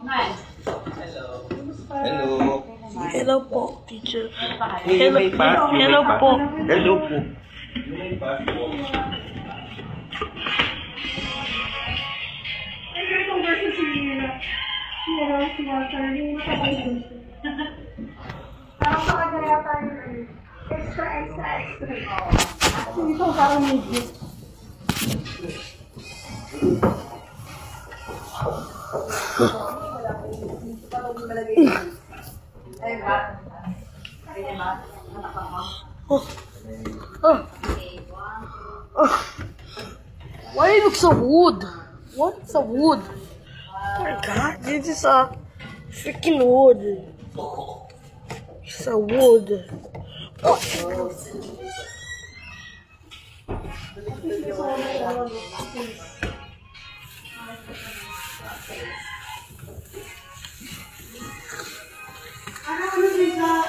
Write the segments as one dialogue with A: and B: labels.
A: Hello.
B: Hello po, teacher.
A: Hello po.
B: Hello po.
A: Hello po.
C: Itong version si Walter, yung matapay doon. Parang sa kanya yata yung extra. Ito parang medyo.
B: Why it look so wood? What's a wood? Oh my god, this is a freaking wood. It's a wood. What?
C: Ano sila?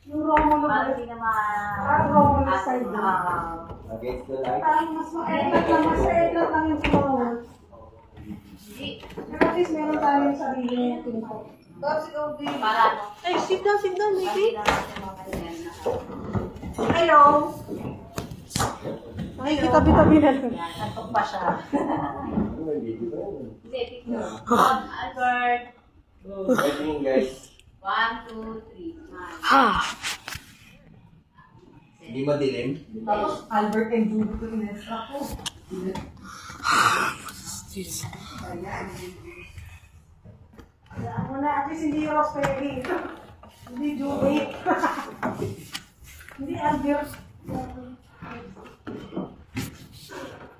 C: Yung Romulo. Parang Romulo side na.
A: Against the light.
C: Parang mas maedlat lang yung flowers. Pero at least meron tayong sarili yung pinto.
B: Hey, sit down, maybe.
C: Hello! Nakikitabi-tabi na lang.
D: Nantok pa siya. Albert.
A: Good guys.
D: 1, 2, 3.
B: Ha.
A: Hindi madilim.
C: Tapos Albert and Judy ko in-extra ko.
B: This.
C: Ako na, at least hindi Rosemary. Hindi Judy. Hindi Albert.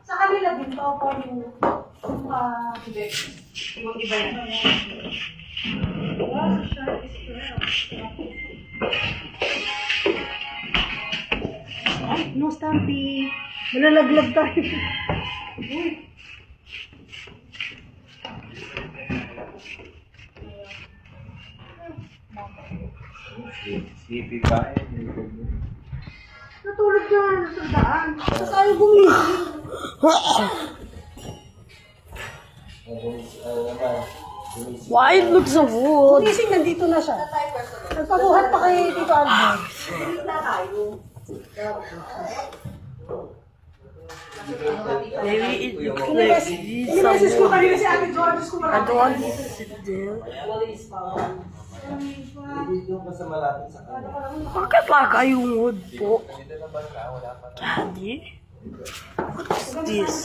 C: Sa kanila din to po yung yung iba yan. Wow, so sharp is Ay, no stamping. Malalaglag tayo. Uy.
A: Sleepy pa eh.
C: Natulog na sa daan. Sa tayo gumising.
B: Why it looks so wood?
C: Gumising, nandito na siya. Nagpabuhat pa kay Tito Albert.
B: Maybe it looks like this.
C: Inimesis ko kanina si Ate George ko
B: I don't want to sit there.
A: Hindi doon pa sa malapit sa kanya.
B: Bakit laga yung wood po? Daddy? What is this?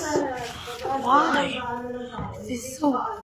B: Why? This is so